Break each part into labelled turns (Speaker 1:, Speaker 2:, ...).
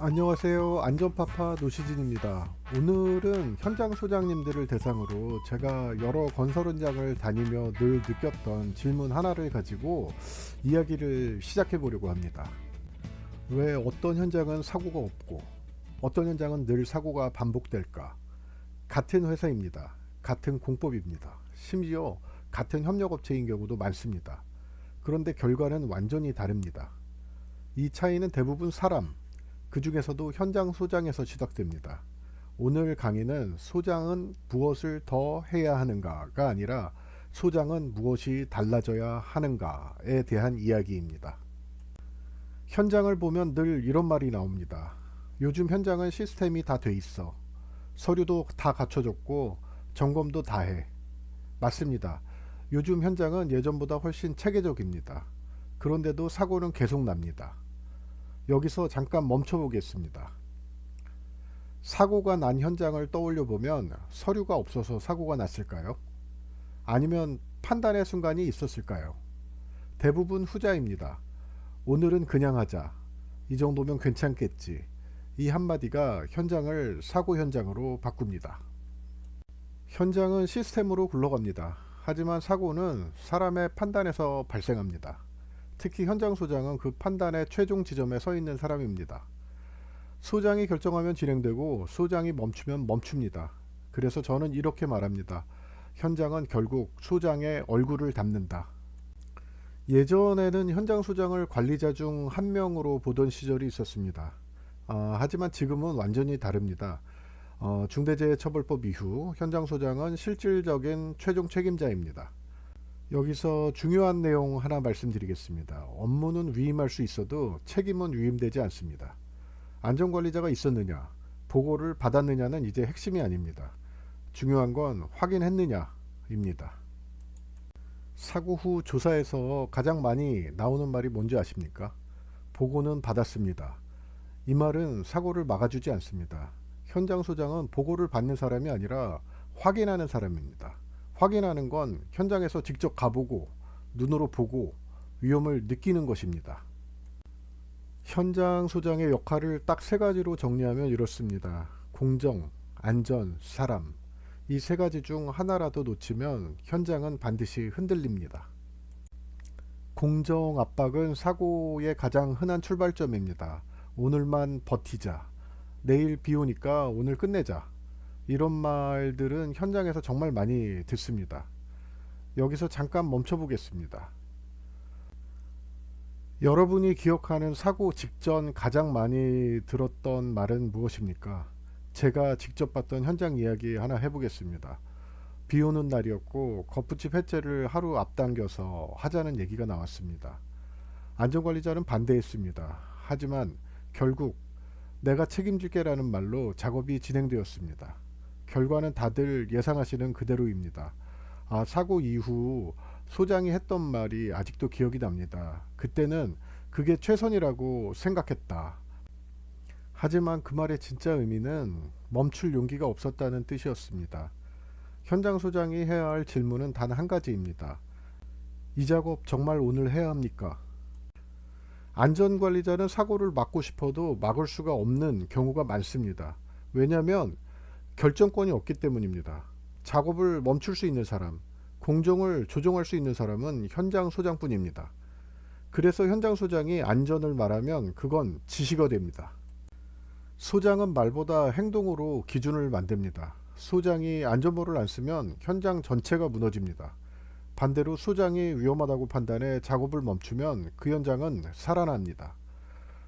Speaker 1: 안녕하세요. 안전파파 노시진입니다. 오늘은 현장 소장님들을 대상으로 제가 여러 건설 현장을 다니며 늘 느꼈던 질문 하나를 가지고 이야기를 시작해 보려고 합니다. 왜 어떤 현장은 사고가 없고 어떤 현장은 늘 사고가 반복될까? 같은 회사입니다. 같은 공법입니다. 심지어 같은 협력업체인 경우도 많습니다. 그런데 결과는 완전히 다릅니다. 이 차이는 대부분 사람, 그 중에서도 현장 소장에서 시작됩니다. 오늘 강의는 소장은 무엇을 더 해야 하는가가 아니라 소장은 무엇이 달라져야 하는가에 대한 이야기입니다. 현장을 보면 늘 이런 말이 나옵니다. 요즘 현장은 시스템이 다 돼 있어. 서류도 다 갖춰졌고 점검도 다 해. 맞습니다. 요즘 현장은 예전보다 훨씬 체계적입니다. 그런데도 사고는 계속 납니다. 여기서 잠깐 멈춰 보겠습니다. 사고가 난 현장을 떠올려 보면 서류가 없어서 사고가 났을까요? 아니면 판단의 순간이 있었을까요? 대부분 후자입니다. 오늘은 그냥 하자. 이 정도면 괜찮겠지. 이 한마디가 현장을 사고 현장으로 바꿉니다. 현장은 시스템으로 굴러갑니다. 하지만 사고는 사람의 판단에서 발생합니다. 특히 현장 소장은 그 판단의 최종 지점에 서 있는 사람입니다. 소장이 결정하면 진행되고 소장이 멈추면 멈춥니다. 그래서 저는 이렇게 말합니다. 현장은 결국 소장의 얼굴을 담는다. 예전에는 현장 소장을 관리자 중 한 명으로 보던 시절이 있었습니다. 하지만 지금은 완전히 다릅니다. 중대재해처벌법 이후 현장 소장은 실질적인 최종 책임자입니다. 여기서 중요한 내용 하나 말씀드리겠습니다. 업무는 위임할 수 있어도 책임은 위임되지 않습니다. 안전관리자가 있었느냐, 보고를 받았느냐는 이제 핵심이 아닙니다. 중요한 건 확인했느냐입니다. 사고 후 조사에서 가장 많이 나오는 말이 뭔지 아십니까? 보고는 받았습니다. 이 말은 사고를 막아주지 않습니다. 현장 소장은 보고를 받는 사람이 아니라 확인하는 사람입니다. 확인하는 건 현장에서 직접 가보고 눈으로 보고 위험을 느끼는 것입니다. 현장 소장의 역할을 딱 세 가지로 정리하면 이렇습니다. 공정, 안전, 사람. 이 세 가지 중 하나라도 놓치면 현장은 반드시 흔들립니다. 공정 압박은 사고의 가장 흔한 출발점입니다. 오늘만 버티자. 내일 비 오니까 오늘 끝내자. 이런 말들은 현장에서 정말 많이 듣습니다. 여기서 잠깐 멈춰 보겠습니다. 여러분이 기억하는 사고 직전 가장 많이 들었던 말은 무엇입니까? 제가 직접 봤던 현장 이야기 하나 해보겠습니다. 비 오는 날이었고 거푸집 해체를 하루 앞당겨서 하자는 얘기가 나왔습니다. 안전관리자는 반대했습니다. 하지만 결국 내가 책임질게라는 말로 작업이 진행되었습니다. 결과는 다들 예상하시는 그대로입니다. 사고 이후 소장이 했던 말이 아직도 기억이 납니다. 그때는 그게 최선이라고 생각했다. 하지만 그 말의 진짜 의미는 멈출 용기가 없었다는 뜻이었습니다. 현장 소장이 해야 할 질문은 단 한 가지입니다. 이 작업 정말 오늘 해야 합니까? 안전관리자는 사고를 막고 싶어도 막을 수가 없는 경우가 많습니다. 왜냐하면 결정권이 없기 때문입니다. 작업을 멈출 수 있는 사람, 공정을 조정할 수 있는 사람은 현장 소장뿐입니다. 그래서 현장 소장이 안전을 말하면 그건 지시가 됩니다. 소장은 말보다 행동으로 기준을 만듭니다. 소장이 안전모를 안 쓰면 현장 전체가 무너집니다. 반대로 소장이 위험하다고 판단해 작업을 멈추면 그 현장은 살아납니다.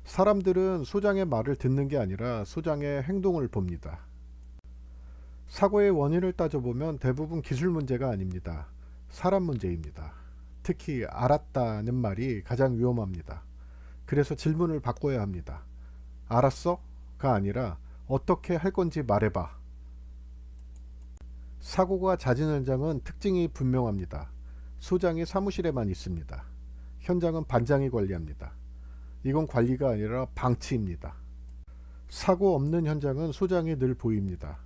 Speaker 1: 사람들은 소장의 말을 듣는 게 아니라 소장의 행동을 봅니다. 사고의 원인을 따져보면 대부분 기술 문제가 아닙니다. 사람 문제입니다. 특히 알았다는 말이 가장 위험합니다. 그래서 질문을 바꿔야 합니다. 알았어? 가 아니라 어떻게 할 건지 말해봐. 사고가 잦은 현장은 특징이 분명합니다. 소장이 사무실에만 있습니다. 현장은 반장이 관리합니다. 이건 관리가 아니라 방치입니다. 사고 없는 현장은 소장이 늘 보입니다.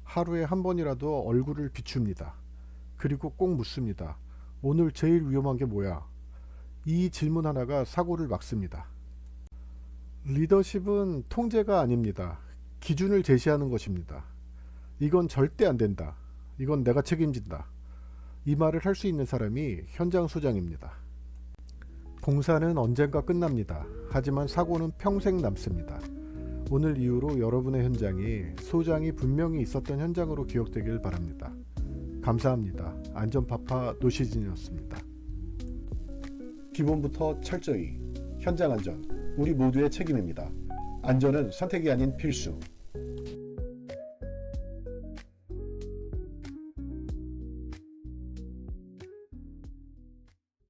Speaker 1: 하루에 한 번이라도 얼굴을 비춥니다. 그리고 꼭 묻습니다. 오늘 제일 위험한 게 뭐야? 이 질문 하나가 사고를 막습니다. 리더십은 통제가 아닙니다. 기준을 제시하는 것입니다. 이건 절대 안 된다. 이건 내가 책임진다. 이 말을 할 수 있는 사람이 현장 소장입니다. 공사는 언젠가 끝납니다. 하지만 사고는 평생 남습니다. 오늘 이후로 여러분의 현장이 소장이 분명히 있었던 현장으로 기억되길 바랍니다. 감사합니다. 안전파파 노시진이었습니다.
Speaker 2: 기본부터 철저히 현장 안전, 우리 모두의 책임입니다. 안전은 선택이 아닌 필수.